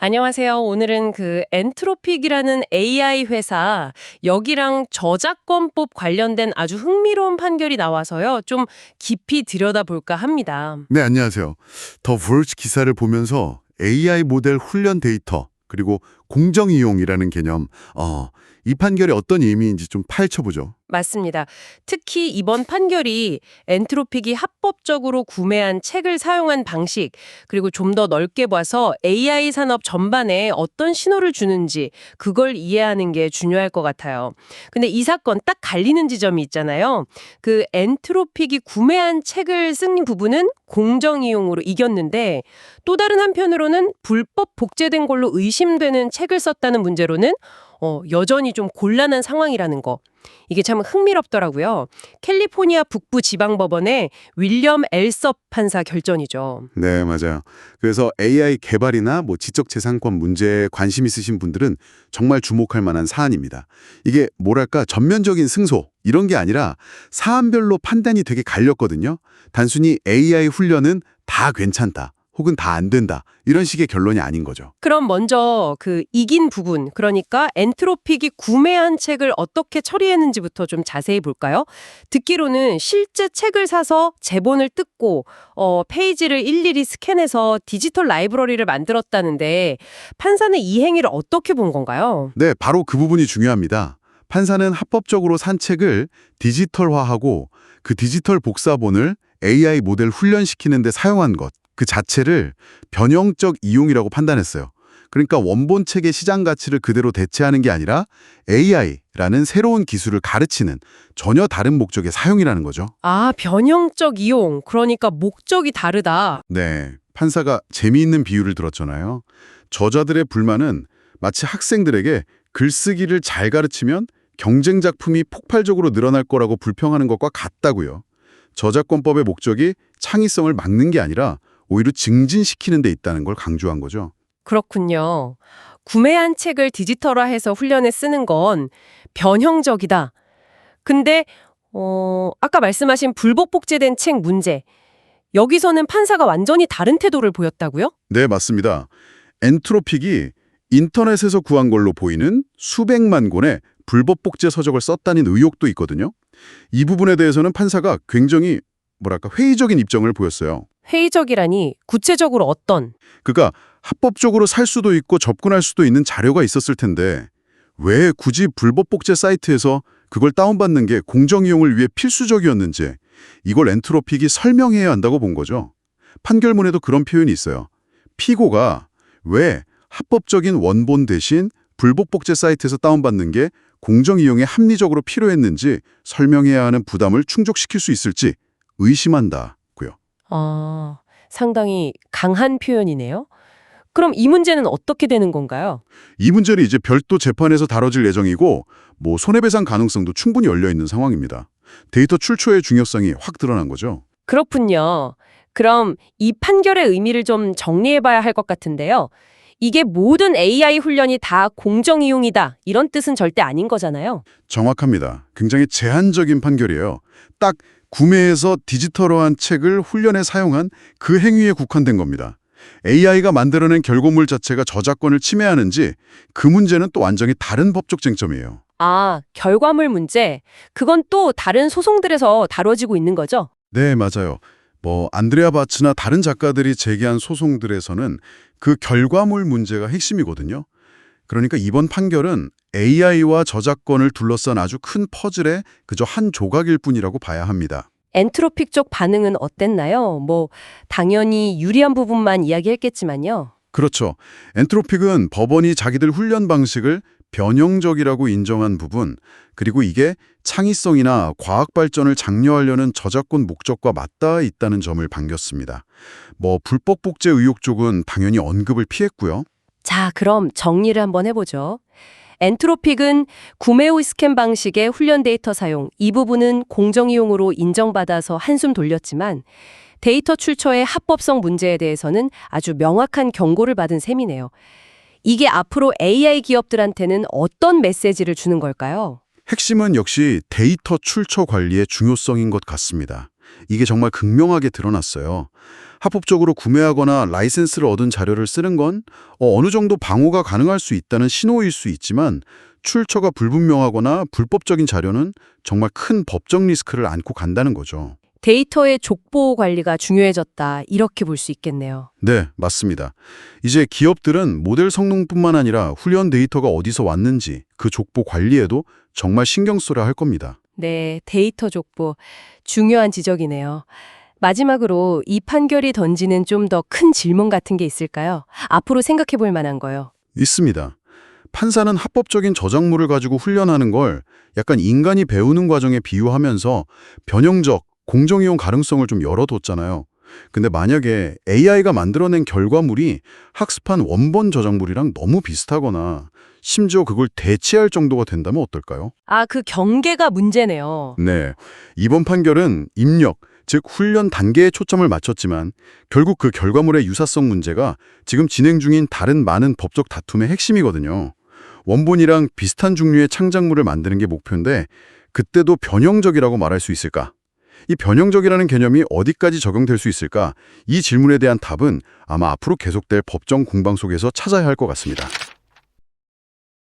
안녕하세요. 오늘은 그 엔트로픽이라는 AI 회사 여기랑 저작권법 관련된 아주 흥미로운 판결이 나와서요. 좀 깊이 들여다볼까 합니다. 네, 안녕하세요. 더 월즈 기사를 보면서 AI 모델 훈련 데이터 그리고 공정 이용이라는 개념, 이 판결이 어떤 의미인지 좀 파헤쳐보죠. 맞습니다. 특히 이번 판결이 엔트로픽이 합법적으로 구매한 책을 사용한 방식, 그리고 좀 더 넓게 봐서 AI 산업 전반에 어떤 신호를 주는지 그걸 이해하는 게 중요할 것 같아요. 근데 이 사건 딱 갈리는 지점이 있잖아요. 그 엔트로픽이 구매한 책을 쓴 부분은 공정 이용으로 이겼는데 또 다른 한편으로는 불법 복제된 걸로 의심되는 책을 썼다는 문제로는 여전히 좀 곤란한 상황이라는 거. 이게 참 흥미롭더라고요. 캘리포니아 북부 지방법원의 윌리엄 엘섭 판사 결정이죠. 네, 맞아요. 그래서 AI 개발이나 지적재산권 문제에 관심 있으신 분들은 정말 주목할 만한 사안입니다. 이게 뭐랄까 전면적인 승소 이런 게 아니라 사안별로 판단이 되게 갈렸거든요. 단순히 AI 훈련은 다 괜찮다. 혹은 다 안 된다. 이런 식의 결론이 아닌 거죠. 그럼 먼저 그 이긴 부분, 그러니까 엔트로픽이 구매한 책을 어떻게 처리했는지부터 좀 자세히 볼까요? 듣기로는 실제 책을 사서 제본을 뜯고 페이지를 일일이 스캔해서 디지털 라이브러리를 만들었다는데 판사는 이 행위를 어떻게 본 건가요? 네, 바로 그 부분이 중요합니다. 판사는 합법적으로 산 책을 디지털화하고 그 디지털 복사본을 AI 모델 훈련시키는 데 사용한 것. 그 자체를 변형적 이용이라고 판단했어요. 그러니까 원본 책의 시장 가치를 그대로 대체하는 게 아니라 AI라는 새로운 기술을 가르치는 전혀 다른 목적의 사용이라는 거죠. 아, 변형적 이용. 그러니까 목적이 다르다. 네, 판사가 재미있는 비유를 들었잖아요. 저자들의 불만은 마치 학생들에게 글쓰기를 잘 가르치면 경쟁 작품이 폭발적으로 늘어날 거라고 불평하는 것과 같다고요. 저작권법의 목적이 창의성을 막는 게 아니라 오히려 증진시키는 데 있다는 걸 강조한 거죠. 그렇군요. 구매한 책을 디지털화해서 훈련에 쓰는 건 변형적이다. 근데 아까 말씀하신 불법 복제된 책 문제. 여기서는 판사가 완전히 다른 태도를 보였다고요? 네, 맞습니다. 엔트로픽이 인터넷에서 구한 걸로 보이는 수백만 권의 불법 복제 서적을 썼다는 의혹도 있거든요. 이 부분에 대해서는 판사가 굉장히 회의적인 입장을 보였어요. 회의적이라니 구체적으로 어떤? 그러니까 합법적으로 살 수도 있고 접근할 수도 있는 자료가 있었을 텐데 왜 굳이 불법 복제 사이트에서 그걸 다운받는 게 공정 이용을 위해 필수적이었는지 이걸 엔트로픽이 설명해야 한다고 본 거죠. 판결문에도 그런 표현이 있어요. 피고가 왜 합법적인 원본 대신 불법 복제 사이트에서 다운받는 게 공정 이용에 합리적으로 필요했는지 설명해야 하는 부담을 충족시킬 수 있을지 의심한다고요. 상당히 강한 표현이네요. 그럼 이 문제는 어떻게 되는 건가요? 이 문제는 이제 별도 재판에서 다뤄질 예정이고 손해배상 가능성도 충분히 열려있는 상황입니다. 데이터 출처의 중요성이 확 드러난 거죠. 그렇군요. 그럼 이 판결의 의미를 좀 정리해봐야 할 것 같은데요. 이게 모든 AI 훈련이 다 공정 이용이다. 이런 뜻은 절대 아닌 거잖아요. 정확합니다. 굉장히 제한적인 판결이에요. 딱 구매해서 디지털화한 책을 훈련에 사용한 그 행위에 국한된 겁니다. AI가 만들어낸 결과물 자체가 저작권을 침해하는지 그 문제는 또 완전히 다른 법적 쟁점이에요. 아, 결과물 문제. 그건 또 다른 소송들에서 다뤄지고 있는 거죠? 네, 맞아요. 안드레아 바츠나 다른 작가들이 제기한 소송들에서는 그 결과물 문제가 핵심이거든요. 그러니까 이번 판결은 AI와 저작권을 둘러싼 아주 큰 퍼즐의 그저 한 조각일 뿐이라고 봐야 합니다. 엔트로픽 쪽 반응은 어땠나요? 당연히 유리한 부분만 이야기했겠지만요. 그렇죠. 엔트로픽은 법원이 자기들 훈련 방식을 변형적이라고 인정한 부분, 그리고 이게 창의성이나 과학 발전을 장려하려는 저작권 목적과 맞닿아 있다는 점을 반겼습니다. 불법 복제 의혹 쪽은 당연히 언급을 피했고요. 자, 그럼 정리를 한번 해보죠. 엔트로픽은 구매 후 스캔 방식의 훈련 데이터 사용, 이 부분은 공정이용으로 인정받아서 한숨 돌렸지만 데이터 출처의 합법성 문제에 대해서는 아주 명확한 경고를 받은 셈이네요. 이게 앞으로 AI 기업들한테는 어떤 메시지를 주는 걸까요? 핵심은 역시 데이터 출처 관리의 중요성인 것 같습니다. 이게 정말 극명하게 드러났어요. 합법적으로 구매하거나 라이센스를 얻은 자료를 쓰는 건 어느 정도 방호가 가능할 수 있다는 신호일 수 있지만 출처가 불분명하거나 불법적인 자료는 정말 큰 법적 리스크를 안고 간다는 거죠. 데이터의 족보 관리가 중요해졌다. 이렇게 볼 수 있겠네요. 네, 맞습니다. 이제 기업들은 모델 성능뿐만 아니라 훈련 데이터가 어디서 왔는지 그 족보 관리에도 정말 신경 써야 할 겁니다. 네, 데이터 족보. 중요한 지적이네요. 마지막으로 이 판결이 던지는 좀 더 큰 질문 같은 게 있을까요? 앞으로 생각해 볼 만한 거요. 있습니다. 판사는 합법적인 저작물을 가지고 훈련하는 걸 약간 인간이 배우는 과정에 비유하면서 변형적, 공정이용 가능성을 좀 열어뒀잖아요. 근데 만약에 AI가 만들어낸 결과물이 학습한 원본 저작물이랑 너무 비슷하거나 심지어 그걸 대체할 정도가 된다면 어떨까요? 아, 그 경계가 문제네요. 네. 이번 판결은 입력, 즉 훈련 단계에 초점을 맞췄지만 결국 그 결과물의 유사성 문제가 지금 진행 중인 다른 많은 법적 다툼의 핵심이거든요. 원본이랑 비슷한 종류의 창작물을 만드는 게 목표인데 그때도 변형적이라고 말할 수 있을까? 이 변형적이라는 개념이 어디까지 적용될 수 있을까? 이 질문에 대한 답은 아마 앞으로 계속될 법정 공방 속에서 찾아야 할 것 같습니다.